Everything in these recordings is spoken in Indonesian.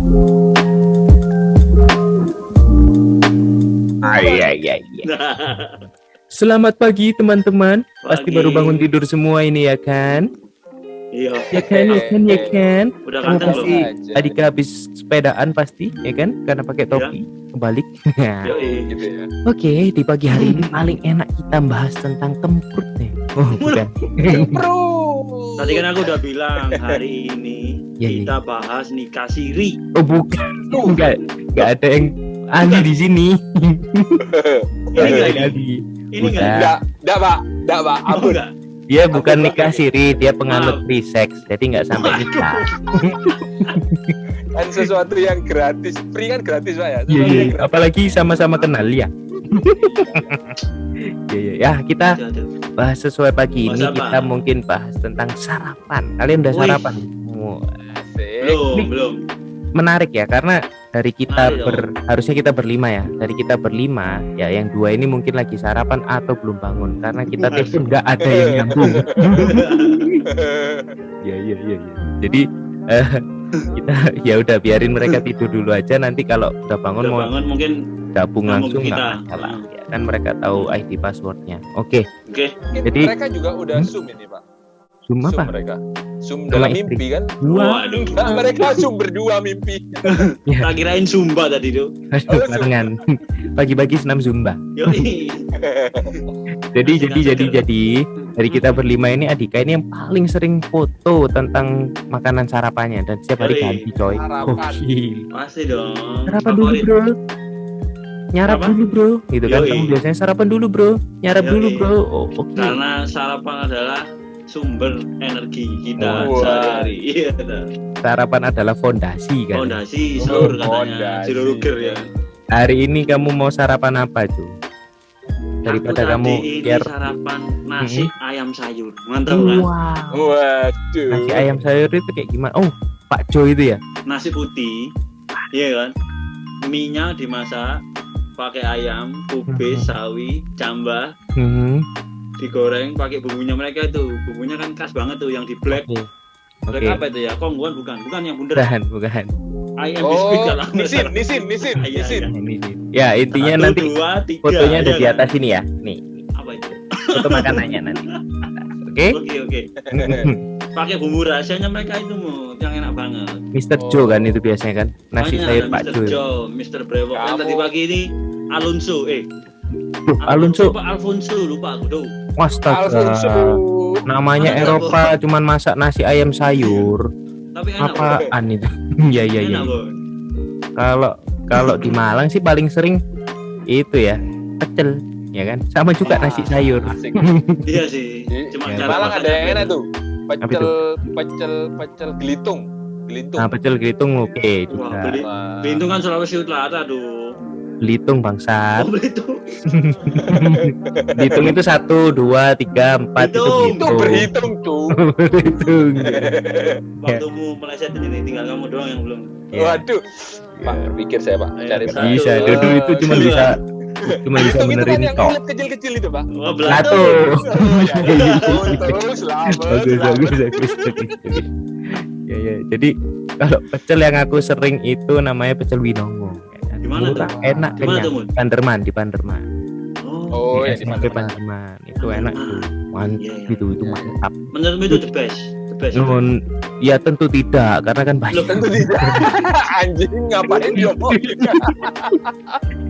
Iya. Selamat pagi teman-teman. Pasti baru bangun tidur semua ini ya kan? Iya. Ya kan. Udah Kamu kanteng pasti belum? Adika habis sepedaan pasti, ya kan? Karena pakai topi kebalik. Yoi. Gitu ya. Oke, di pagi hari ini paling enak kita bahas tentang kemprut nih. Oh, bukan. Tadi kan aku udah bilang hari ini kita bahas nikah siri. Oh, bukan. Enggak ada yang ahli di sini. Ini enggak. Enggak, Pak. Ampun. Dia bukan nikah siri, dia penganut free sex, jadi nggak sampai nikah. Kan sesuatu yang gratis, free kan gratis Pak ya. Iya. Apalagi sama-sama kenal ya. Ya kita bahas sesuai pagi ini. Kita mungkin bahas tentang sarapan. Kalian udah sarapan? Belum. Menarik ya, karena dari kita harusnya kita berlima ya. Dari kita berlima ya, yang dua ini mungkin lagi sarapan atau belum bangun karena kita telepon nggak ada yang nyambung. Iya. Jadi kita ya udah biarin mereka tidur dulu aja. Nanti kalau udah bangun mungkin gabung langsung nggak masalah. Ya, kan mereka tahu ID passwordnya. Oke. Jadi mereka juga udah Zoom ini Pak. Zoom apa? Mereka Zoom dalam mimpi kan? Waduh. Mereka Zoom berdua mimpi. Tak kirain Zumba tadi tuh. Barengan. Pagi-pagi senam Zumba. Yoi. Jadi dari kita berlima ini Adika ini yang paling sering foto tentang makanan sarapannya dan setiap hari ganti coy. Pasti dong. Sarapan dulu bro. Nyarap dulu bro. Gitu kan. Kamu biasanya sarapan dulu bro. Nyarap dulu bro. Oh, oke. Karena sarapan adalah sumber energi kita sehari-hari. Iya. Sarapan adalah fondasi kan. Fondasi seluruh katanya. Seluruh ya. Hari ini kamu mau sarapan apa tuh? Daripada kamu biar sarapan nasi ayam sayur. Mantap kan? Waduh. Nasi ayam sayur itu kayak gimana? Oh, Pak Jo itu ya? Nasi putih. Iya kan? Mie-nya dimasak pakai ayam, kubis, sawi, cambah. Digoreng pakai bumbunya mereka itu. Bumbunya kan khas banget tuh yang di black. Black apa itu ya? Kongguan bukan yang bundar. Bukan. Ayam biskuit kalau nisin. Ya, intinya 1, nanti 2, 3, fotonya ada di atas ini ya. Nih. Apa itu? Foto makanannya nanti. Oke. Pakai bumbu rahasianya mereka itu yang enak banget. Mr. Joe kan itu biasanya kan. Nasi sayur Pak Joe. Mr. Brewok. Yang tadi pagi ini Alonso. Alfonso lupa aku tuh. Astaga. Namanya Eropa cuman masak nasi ayam sayur. Tapi enak. Apaan itu? Iya. Kalau di Malang sih paling sering itu ya, pecel, ya kan? Sama juga nasi sayur. Iya sih. Cuma Malang ada yang enak tuh. Pecel gelitung. Nah, pecel gelitung oke juga. Gelitung kan Sulawesi Utara tuh. Belitung bangsat. Belitung. Belitung itu 1, 2, 3, 4 itu berhitung tuh. Berhitung. Waktumu meleset ini tinggal kamu doang yang belum. Waduh. Pak berpikir saya Pak cari bisa. Dulu itu cuma bisa benerin tok. Yang kecil-kecil itu Pak. Satu. Bagus. Ya. Jadi kalau pecel yang aku sering itu namanya pecel Winongo. Gimana tuh? Enak kenyang. Di Panderman. Oh, ya di Panderman. Itu enak tuh. Mantap itu mantap. Menurutmu itu the best. Ya tentu tidak, karena kan banyak. Tentu tidak. Anjing ngapain diomongin?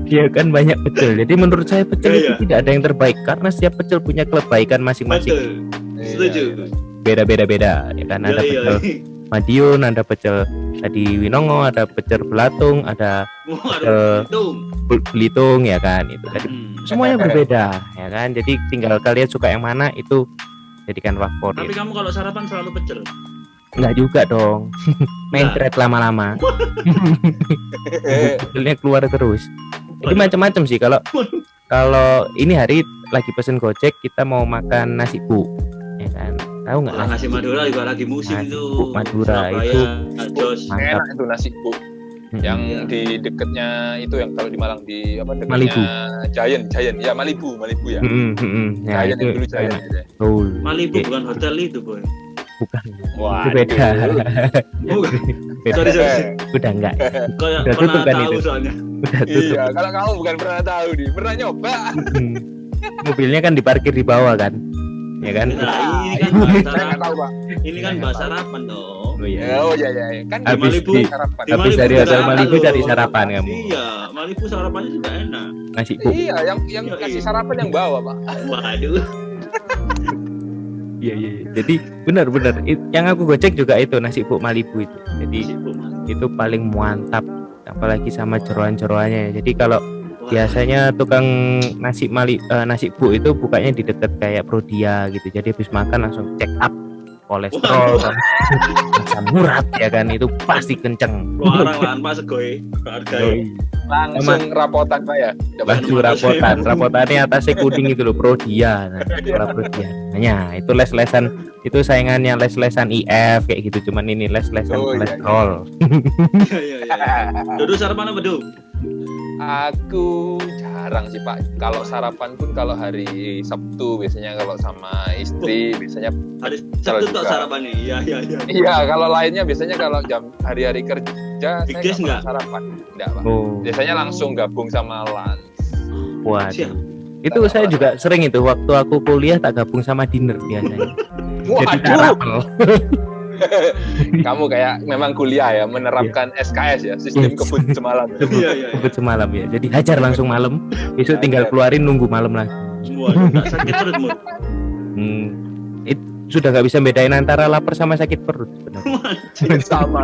Ya kan banyak pecel. Jadi menurut saya pecel itu tidak ada yang terbaik karena setiap pecel punya kebaikan masing-masing. Setuju. Beda-beda ya kan. Ada pecel Madiun, ada pecel tadi Winongo, ada pecel Belatung, ada Belitung ya kan. Itu tadi semuanya berbeda ya kan. Jadi tinggal kalian suka yang mana itu jadikan favorit. Tapi kamu kalau sarapan selalu pecel? Enggak juga dong. Mencret lama-lama. Pecelnya keluar terus. Jadi macam-macam sih kalau ini hari lagi pesen Gojek kita mau makan nasi bu. Ya kan. Tahu nggak? Nasi Madura juga lagi musim itu. Madura itu mantap. Enak itu nasi bu. Yang di dekatnya itu yang kalau di Malang di apa dekatnya Malibu. Giant ya Malibu ya. Ya Giant itu dulu Giant. Betul. Malibu bukan hotel itu boy. bukan. Wah, Itu beda. Bukan. Beda. Sorry. Udah enggak. Kayak Udah tutup pernah kan tahu itu? soalnya. Udah tutup. Iya, kalau kamu bukan pernah tahu nih, pernah nyoba. Mobilnya kan diparkir di bawah kan, ya kan? Nah, ini kan Saya bahas nggak tahu, Pak. ini kan bahas sarapan dong. Oh iya. Oh iya. Kan Habis Malibu di- sarapan. Di Habis dari juga hotel enak Malibu loh. cari sarapan kamu. Iya, Malibu sarapannya juga enak. Nasi bu. Iya, yang Iya, kasih iya. sarapan yang bawa, Pak. Waduh. Iya. Jadi benar. Yang aku gocek juga itu nasi bu Malibu itu. Jadi itu paling mantap, apalagi sama jeroan-jeroannya. Jadi kalau biasanya tukang nasi bu itu bukanya di dekat kayak Prodia gitu. Jadi habis makan langsung check up kolesterol kan. Asam urat ya kan, itu pasti kenceng. Orang lan Pak Segoy, hargai. Langsung rapotan, Pak ya. Baju rapotannya atasnya kuning itu loh, Prodia. Nah, Prodia. Nah, itu les-lesan, itu saingannya les-lesan IF kayak gitu, cuman ini les-lesan Oh, iya. kolesterol. Iya. Dodo sarapan apa, Do? Aku jarang sih, Pak. Kalau sarapan pun kalau hari Sabtu biasanya kalau sama istri biasanya Hari Kalau Sabtu kok juga. sarapannya? Iya. iya, kalau lainnya biasanya kalau jam hari-hari kerja saya Weekdays nggak pernah sarapan. Enggak, Pak. Oh, Biasanya langsung gabung sama lunch. waduh. Siap. Itu saya juga sering itu waktu aku kuliah tak gabung sama dinner biasanya. Jadi Waduh, karapel. kamu kayak memang kuliah ya, menerapkan SKS ya, sistem Yes. kebut semalam. Iya. Kebut semalam ya. Jadi hajar langsung malam. Besok tinggal keluarin nunggu malam lagi. Waduh, enggak sakit perut, Mut. Sudah nggak bisa bedain antara lapar sama sakit perut sebenarnya. Sama.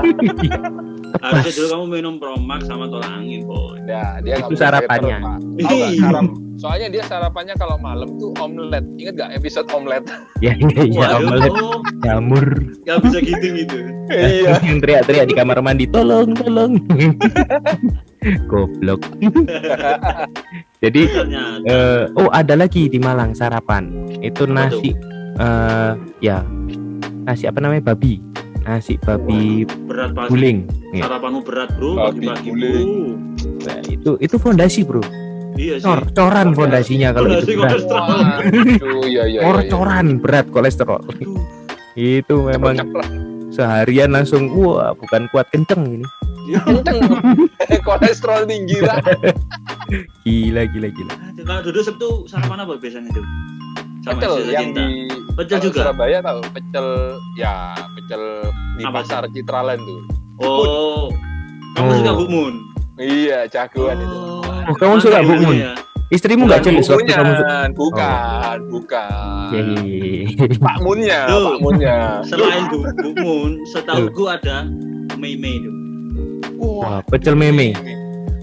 Harusnya dulu kamu minum Promax sama tolak angin, Boy. Ya, dia nggak Itu bisa sakit sarapannya. perut, Pak. Tahu nggak, Iya. soalnya dia sarapannya kalau malam tuh omelet. Ingat nggak episode omelet? Ya, omelet Waduh, jamur. nggak bisa gitu. Iya. Yang teriak-teriak di kamar mandi, tolong. Goblok. Jadi Ternyata. ada lagi di Malang sarapan. Itu Apa nasi ya. Nasi apa namanya? Babi. Nasi babi Berat pagi. guling. Ya. Sarapanmu berat, Bro. Babi Pagi-pagi, guling. Bro. Nah, itu fondasi, Bro. Iya sih. Coran fondasinya kalau Fondasi itu berat. kolesterol. Waduh, iya. Coran berat kolesterol. Aduh. Itu memang seharian langsung bukan kuat kenceng ini. Kenceng. Kolesterol tinggi lah. Gila. Kalau Dodo Sabtu sarapan apa biasanya, Do? Sama Pecel Sisa yang Cinta. di Pecel kalau juga. Surabaya tahu pecel di Apa? pasar Citraland tuh. Oh. Kamu Oh. suka Bukmun? Iya, jagoan itu. Oh, kamu suka Bukmun? Ya. Istrimu nggak jelas waktu kamu suka. Bukan. Yeay. Pak Munnya. Selain Bukmun, setauku ada Mei itu. Wah, pecel meme.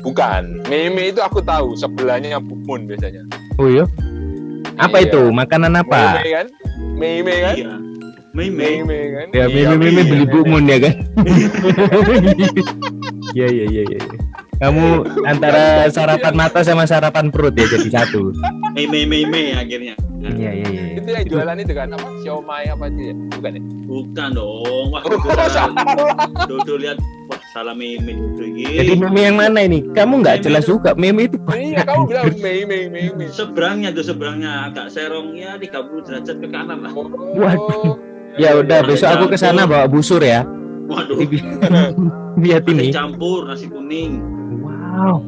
Bukan. Meme itu aku tahu, sebelahnya Bukmun biasanya. Oh iya. Apa Iya. itu? Makanan apa? Meme kan? Meme kan? Iya. Mei. Meme kan? Ya, Iya, meme beli meme. Bukmun ya kan? Iya. Kamu antara sarapan mata sama sarapan perut ya jadi satu. Mei akhirnya. Iya. Itu yang jualan itu kan apa? Siomay apa itu ya? Bukan ya? Bukan dong. Wah, Dodo lihat. Wah, salah Mei Dodo Jadi ini. meme yang mana ini? Kamu nggak Meme jelas itu- juga. Meme itu Iya, kamu bilang meme. Seberangnya agak serong ya 30 derajat ke kanan lah. Waduh. Ya udah, besok aku ke sana bawa busur ya. Waduh. Jadi lihat Nasi ini. campur nasi kuning. Wow.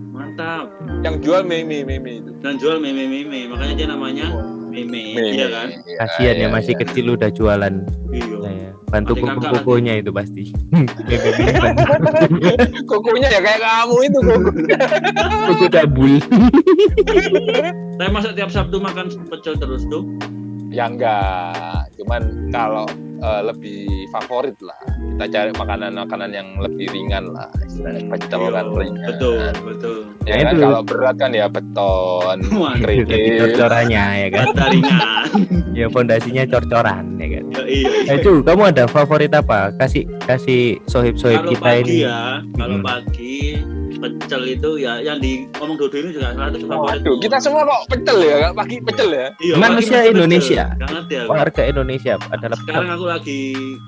Mantap. Yang jual meme itu. Dan jual meme. Makanya dia namanya meme. Iya kan? Kasihan ya masih kecil udah jualan. Iya. Ya. Bantu Adik kakak kuku-kukunya itu pasti. Kukunya ya kayak kamu itu kuku. Kuku cabul. Saya masa tiap Sabtu makan pecel terus tuh. Ya enggak, cuman kalau lebih favorit lah. Kita cari makanan-makanan yang lebih ringan lah. Istilahnya pecel kan ringan. Betul. Ya Nah, kan itu. kalau berat kan ya beton, Wah, Jadi kerikil. cor-corannya ya kan. Kata ringan. Ya fondasinya cor-coran ya kan. Iya. Itu kamu ada favorit apa? Kasih sohib-sohib Kalau kita pagi ini. ya, kalau pagi pecel itu ya yang di ngomong Dodo ini juga salah satu favorit. Waduh, kita semua kok pecel ya, Kak? Pagi pecel ya. Iya, Manusia pagi Indonesia. pecel. Nggak ngerti aku. Warga Indonesia adalah Sekarang aku lagi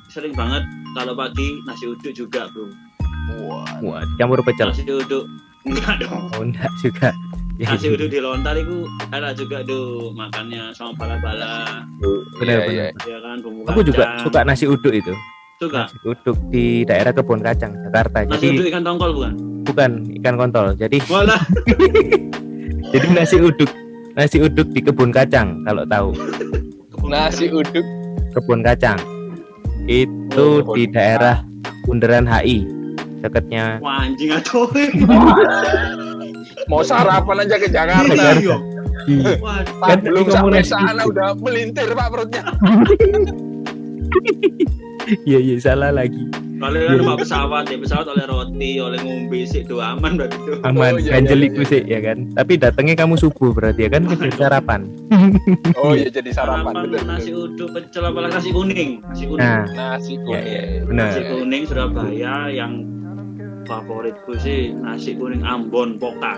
sering banget kalau pagi nasi uduk juga, Bro. Wah, Wah, campur pecel. Nasi uduk enggak dong. Oh, enggak juga. Nasi uduk di lontar itu enak juga tuh makannya sama bala-bala. Benar-benar. Ya kan bumbu Aku juga kacang. suka nasi uduk itu. Suka. Nasi uduk di daerah Kebun Kacang, Jakarta. Nasi Jadi uduk ikan tongkol bukan? bukan ikan kontol. Jadi Walah. jadi nasi uduk di Kebun Kacang kalau tahu. Nasi uduk Kebun Kacang. Itu di daerah Bundaran HI. Dekatnya Wah, anjing atuh. mau sarapan aja ke Jakarta. Iya. Wah, Pak, Kan belum tadi kamu sampai nasi sana uduk. udah melintir Pak perutnya. iya salah lagi. kalau kan numpak pesawat oleh roti, oleh ngombe sih do aman berarti itu. Aman, iya, ganjel iya, iku sih ya kan. Tapi datangnya kamu subuh berarti ya kan kerja sarapan. Oh iya jadi sarapan Sarapan betul. nasi uduk pecel apalagi nasi kuning. Nasi kuning. Nah, Nasi ya, kuning. ya, benar. Nasi kuning Surabaya yang favoritku sih nasi kuning Ambon Poka.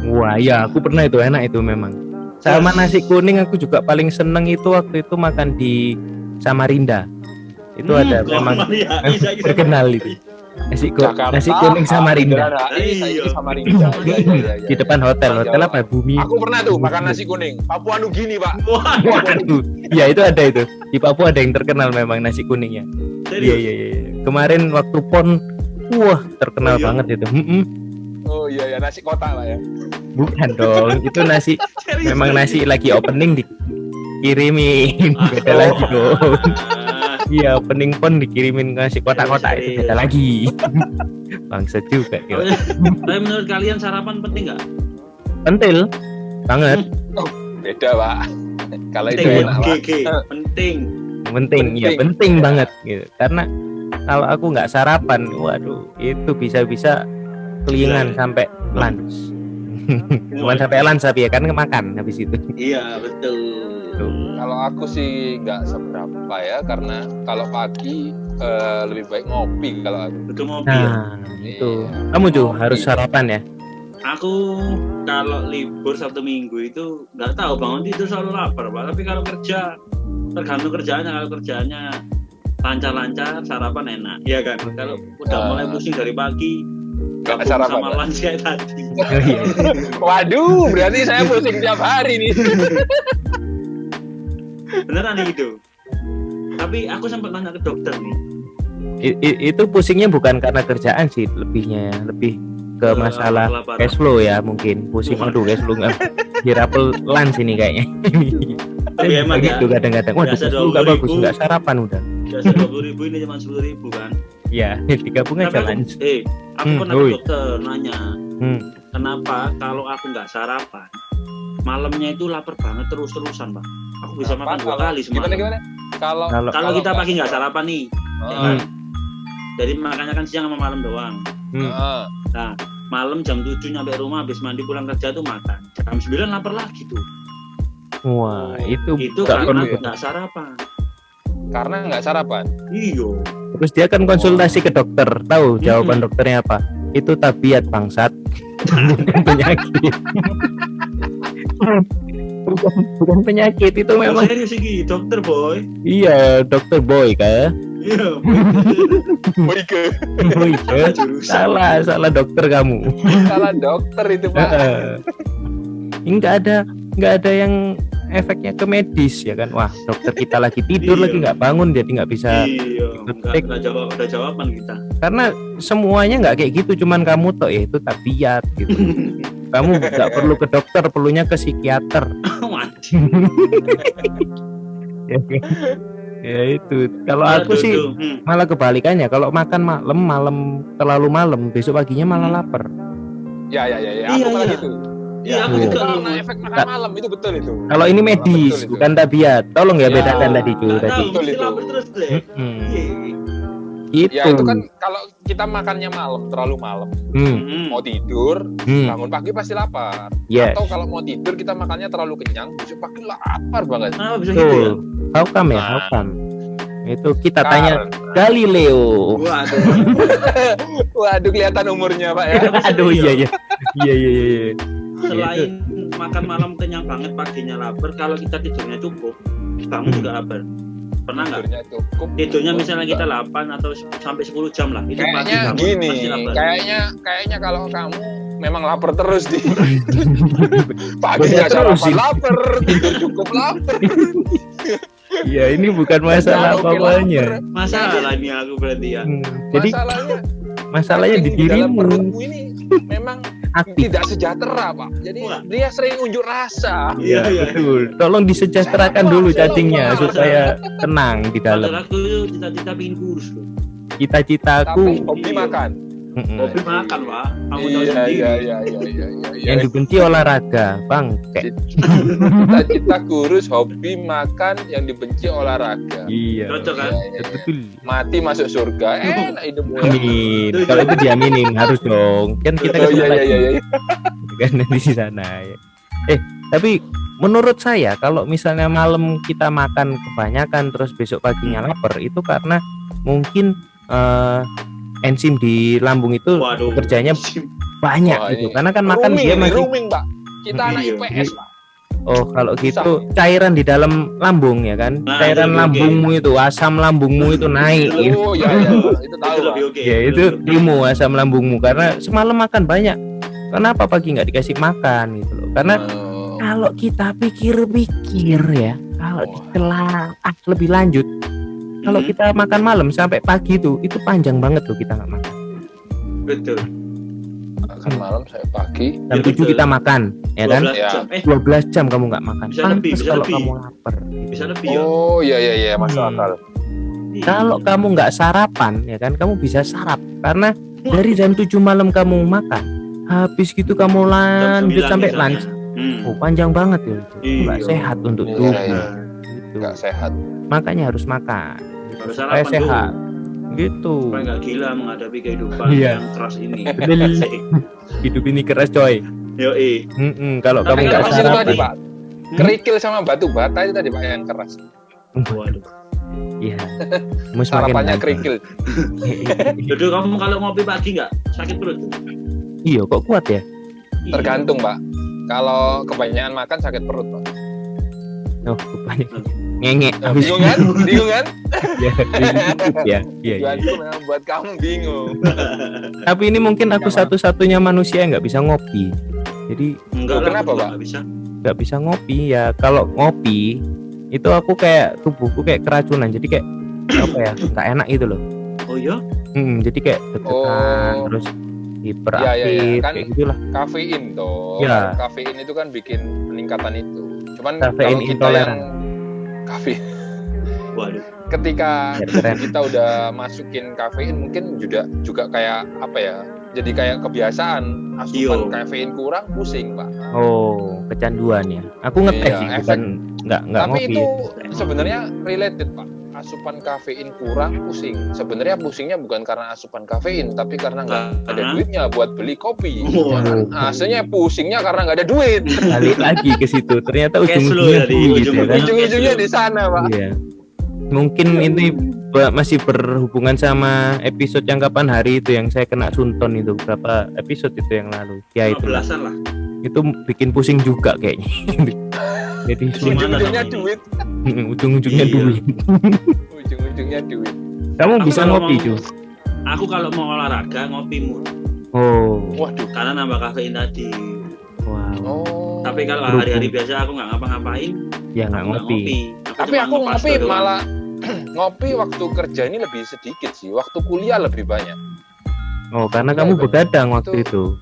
Wah, ya aku pernah itu enak itu memang. Sama nasi kuning aku juga paling seneng itu waktu itu makan di Samarinda. Itu ada memang terkenal itu. Jakarta, Nasi kuning Samarinda. Iya. Samarinda. Iya. Di depan hotel apa Bumi. Aku pernah tuh makan nasi kuning Papua Nugini Pak. Wah, Waduh, ya itu ada itu. Di Papua ada yang terkenal memang nasi kuningnya. Iya. Kemarin waktu PON, wah terkenal Oh, iya. banget itu. Oh iya nasi kotak lah ya. Bukan dong, itu nasi memang nasi lagi opening dikirimin beda lagi dong. Iya, opening PON dikirimin nasi kotak-kotak itu beda lagi. Bangsat juga ya. Tapi menurut kalian sarapan penting nggak? Pentil banget, Beda Pak. Kalau itu Penting, enak Pak. GG, penting. penting ya Penting. penting banget gitu. Karena kalau aku nggak sarapan, waduh itu bisa-bisa kelingan sampai lunch. Cuman sampai lunch tapi ya kan makan habis itu. Iya betul. Kalau aku sih nggak seberapa ya karena kalau pagi lebih baik ngopi kalau aku. Betul ngopi ya. Nah, itu. Iya. Kamu tuh Ngopi. harus sarapan ya. Aku kalau libur Sabtu Minggu itu nggak tahu bangun tidur selalu lapar Pak. Tapi kalau kerja tergantung kerjaannya. Kalau kerjaannya lancar-lancar sarapan enak, iya kan? Kalau udah mulai pusing dari pagi Nggak gabung sarapan, sama Pak. lunch kayak tadi. Oh, iya. Waduh, berarti saya pusing tiap hari nih. Beneran nih gitu. Tapi aku sempat nanya ke dokter nih. Itu pusingnya bukan karena kerjaan sih, lebihnya ya. Lebih ke masalah kelaparan. cash flow ya mungkin. Pusing aduh cash flow nggak dirapel lunch ini kayaknya. Tapi emang ya, gitu kadang-kadang. Waduh biasa cash flow nggak 20.000. bagus, nggak sarapan udah. Biasa 20.000 ini cuma 10.000 kan. Ya, digabung aja Tapi lunch. aku pernah ke oi. dokter nanya, Hmm. kenapa kalau aku nggak sarapan, malamnya itu lapar banget terus-terusan Pak. Aku bisa makan 2 kali semalam. Gimana? Kalau kita pagi nggak sarapan nih, ya kan? Hmm. Jadi makannya kan siang sama malam doang. Nah, malam jam 7 nyampe rumah habis mandi pulang kerja tuh makan. Jam 9 lapar lagi tuh. Wah, itu Itu nggak karena perlu. nggak sarapan. Karena nggak sarapan. Iyo. Terus dia kan konsultasi ke dokter, tahu jawaban dokternya apa? Itu tabiat bangsat, bukan penyakit. bukan penyakit itu memang. Serius sih dokter boy. Iya, dokter boy kan. Iya. Boyke. Boy, kan? Salah dokter kamu. Salah dokter itu Pak. Nggak ada yang efeknya ke medis ya kan. Wah, dokter kita lagi tidur Iya. lagi nggak bangun jadi nggak bisa. Iya. Ketik. Udah jawaban kita. Karena semuanya nggak kayak gitu, cuman kamu toh ya itu tabiat gitu. Kamu nggak perlu ke dokter, perlunya ke psikiater. Wajib. Ya itu. Kalau aku sih malah kebalikannya. Kalau makan malam terlalu malam, besok paginya malah lapar. Ya. Iya, Aku malah iya. gitu. Iya, aku Iya. juga Karena efek makan malam itu betul itu. Kalau ini medis, Betul itu. bukan tabiat. Tolong ya Ya, bedakan tadi cuy Nggak tadi. tahu, Betul mesti itu. lapar terus deh. Hmm. Iya. Itu. Ya itu kan kalau kita makannya malam, terlalu malam, mau tidur, bangun pagi pasti lapar. Yes. Atau kalau mau tidur kita makannya terlalu kenyang, besok pagi lapar banget. Kenapa bisa gitu ya? Betul. How come ya? Nah. How come? Itu kita tanya Karena- Galileo. Waduh. Waduh kelihatan umurnya Pak ya. Aduh iya. Iya. Selain makan malam kenyang banget paginya lapar, kalau kita tidurnya cukup, bangun juga lapar. Pernah nggak? Tidurnya cukup. Tidurnya misalnya kita 8 atau sampai 10 jam lah. Itu pagi Kayaknya bangun, gini, pasti lapar. kayaknya kalau kamu memang lapar terus di pagi Banyak nggak terus sarapan sih. lapar, tidur cukup lapar. Iya, ini bukan masalah Oke, apa-apanya. lapar. Masalah ini aku berarti ya. Jadi Masalahnya di cacing dalam dirimu perutmu ini memang aktif. tidak sejahtera, Pak. Jadi Wah. dia sering unjuk rasa. Iya, iya. Betul. Tolong disejahterakan Saya dulu lupa, saya cacingnya lupa. supaya tenang di Padahal dalam. aku itu cita-cita pengen kurus loh. Cita-citaku Tapi hobi makan. Hobi makan, Pak. Kamu tahu Iya, sendiri. iya. yang dibenci olahraga, Bang. Kayak Cita-cita kurus, hobi makan, yang dibenci olahraga. iya. Cocok kan? Iya. Betul. Mati masuk surga, enak hidupnya. Amin. Kalau itu diaminin harus dong. Kan kita Oh, ketemu iya, lagi iya, iya. kan di sana ya. Tapi menurut saya kalau misalnya malam kita makan kebanyakan terus besok paginya lapar itu karena mungkin enzim di lambung itu Waduh. kerjanya banyak Wah, gitu. ini Karena kan makan rooming dia ini, masih rooming, Pak. Kita anak Iya. IPS, Pak. oh kalau Susah. gitu cairan di dalam lambung ya kan. Nah, Cairan itu lebih lambungmu itu asam lambungmu itu naik gitu. Oh, iya, iya. Itu tahu, Itu Pak. lebih oke. Ya itu ilmu asam lambungmu karena semalam makan banyak. Kenapa pagi nggak dikasih makan gitu loh? Karena Oh. kalau kita pikir-pikir ya, kalau Wah. ditelaah lebih lanjut, kalau kita makan malam sampai pagi itu panjang banget tuh kita nggak makan. Betul. Makan malam saya pagi. Jam Ya, 7 betul. kita makan, ya kan? 12 Ya. jam. 12 jam kamu nggak makan. Bisa Pantes lebih, bisa kalau lebih. kamu lapar. Bisa lebih ya. Oh, iya, masuk akal. Iya. Kalau kamu nggak sarapan, ya kan? Kamu bisa sarap karena dari jam 7 malam kamu makan, habis gitu kamu Jam lanjut 9 sampai misalnya. lunch. Hmm. Oh, panjang banget ya. Itu Iya. nggak sehat untuk Iya, tubuh. iya. Gitu. Nggak sehat. Makanya harus makan. Harus Supaya sarapan sehat. dulu. Gitu. Supaya nggak gila menghadapi kehidupan Iya. yang keras ini. Betul. Hidup ini keras coy. Yoi. Kalau Tapi kamu Yang nggak keras itu sarapan, tadi, Pak. Kerikil sama batu bata itu tadi, Pak, yang keras. Waduh. iya. Kamu semakin Sarapannya ganteng. kerikil. Dodo, kamu kalau ngopi pagi nggak sakit perut? Iya, kok kuat ya? Iya. Tergantung, Pak. Kalau kebanyakan makan sakit perut, Pak. Oh, rupanya ngengek Nah, habis. bingung kan? Bingung kan? Ya, iya. Tujuanku memang buat kamu bingung. Tapi ini mungkin aku satu-satunya manusia yang nggak bisa ngopi. Jadi Enggak Oh, lah, kenapa, aku Pak? nggak bisa. nggak bisa ngopi ya. Kalau ngopi itu aku kayak tubuhku kayak keracunan. Jadi kayak apa ya? Nggak enak gitu loh. Oh iya? Jadi kayak deg-degan Oh. terus hiperaktif Iya. Kan kayak gitulah. kafein toh. Ya. Kafein itu kan bikin peningkatan itu. Cuman Kafein kalau kita intoleran. yang kafein Waduh. ketika Ya, keren. kita udah masukin kafein mungkin juga kayak apa ya? Jadi kayak kebiasaan asupan Iya. kafein kurang pusing, Pak. Oh, kecanduan ya. Aku ngetes Iya, sih, efek. bukan nggak Tapi ngopi. itu sebenarnya related, Pak. Asupan kafein kurang pusing. Sebenarnya pusingnya bukan karena asupan kafein, tapi karena nggak ada Karena? duitnya buat beli kopi. Waduh. Aslinya pusingnya karena nggak ada duit. Balik lagi ke situ. Ternyata Cash flow ujung-ujungnya tadi, duit ya kan. ujung-ujungnya. Ujung-ujungnya di sana, Pak. Iya. Mungkin ini masih berhubungan sama episode yang kapan hari itu yang saya kena sunton itu berapa episode itu yang lalu. Ya itu. 15-an lah. Itu bikin pusing juga kayaknya. Jadi Pusing sunton, mana? Ujung-ujungnya duit. ujung-ujungnya Iya. duit. Ujung-ujungnya duit. Kamu Aku bisa kalau ngopi, mau- Ju? Aku kalau mau olahraga ngopi mulu Oh. Waduh. karena nambah kafein tadi. Wow. Oh. Tapi kalau Berhubung. hari-hari biasa aku nggak ngapa-ngapain, Ya nggak aku nggak ngopi. Tapi cuma aku ngepas ngopi doang. malah ngopi waktu kerja ini lebih sedikit sih. Waktu kuliah lebih banyak. Oh, karena Iya, kamu Bang. begadang waktu itu.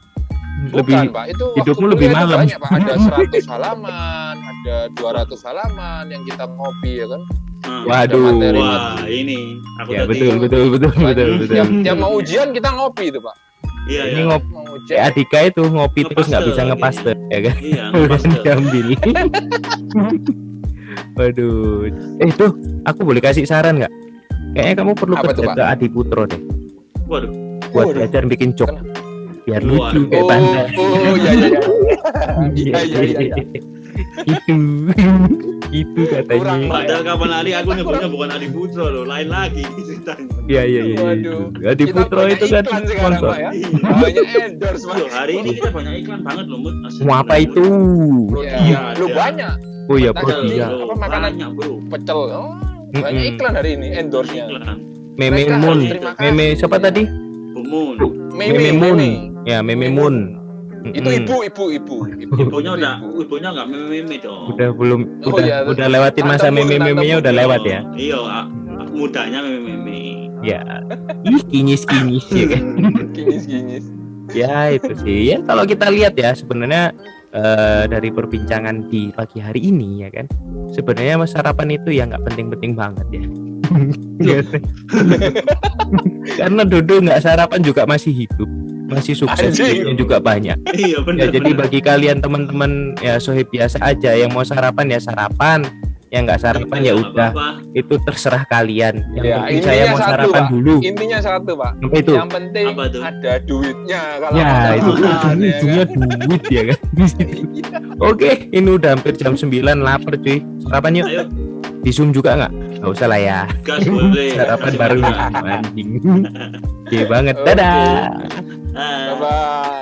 Lebih Bukan, Pak. Itu hidupmu waktu lebih kuliah itu malam. banyak, Pak. Ada 100 halaman, ada 200 halaman yang kita ngopi ya kan. Hmm. Waduh. materi. Wah, ini aku Ya tadi. betul betul betul betul betul. Tiap mau ujian kita ngopi itu, Pak. Iya, Ini iya. ngopi Mau kayak ujian. Adika itu ngopi terus nggak bisa Ngepaste, ngepaste ya kan? Iya, Udah ngepas tuh. diambil. Waduh. Tuh, aku boleh kasih saran nggak? Kayaknya kamu perlu Apa tuh, kerja Pak? ke Adi Putro deh. Waduh. Buat Waduh. belajar bikin cok. Biar lucu Waduh. kayak Panda. Oh, iya. Iya. Itu. Itu katanya. Kurang, Pak. Padahal kapan hari aku nyebutnya bukan Adi Putro loh, lain lagi ceritanya. Iya. Waduh. Adi Kita Putro banyak itu kan iklan sekarang, sponsor. Pak, ya. Iya. Banyak endorse, Pak. Loh, hari ini kita banyak iklan banget loh, Mut. Asli. Mau apa itu? Iya. Lu ada. banyak Oh ya, Ada, Prodia. Apa makanan? Banyak, bro. Pecel. Oh, Banyak iklan hari ini, endorse-nya. Iklan. Meme Mereka Moon. harus terima kasih. Meme siapa tadi? Bumun. Meme Moon. Ya, Meme Moon. Itu ibu. Ibunya nggak meme dong. Udah belum Oh, udah iya. udah lewatin masa Tante Moon, meme-memenya Tante udah Moon. lewat ya. Iya, mudanya meme. Ya. Ih, kinyis-kinyis ya kan. Kinyis. Ya itu sih ya kalau kita lihat ya sebenarnya dari perbincangan di pagi hari ini ya kan sebenarnya sarapan itu ya nggak penting-penting banget ya. Karena Dodo nggak sarapan juga masih hidup, masih sukses juga banyak. Iya benar. Ya, jadi bagi kalian teman-teman ya sohib biasa aja yang mau sarapan ya sarapan, yang nggak sarapan ya udah itu terserah kalian. Yang Ya, penting saya mau satu, sarapan Pak. dulu. Intinya satu, Pak. Apa itu? Yang penting Apa tuh? ada duitnya kalau Ya mau itu sarapan, ya ujungnya kan? duit ya kan. Oke, ini udah hampir jam 9 lapar cuy. Sarapan yuk. Ayo, Di Zoom juga nggak? Nggak usah lah ya. gas boleh. Sarapan bareng anjing. Oke banget. Oke. Dadah. Ah. Bye-bye.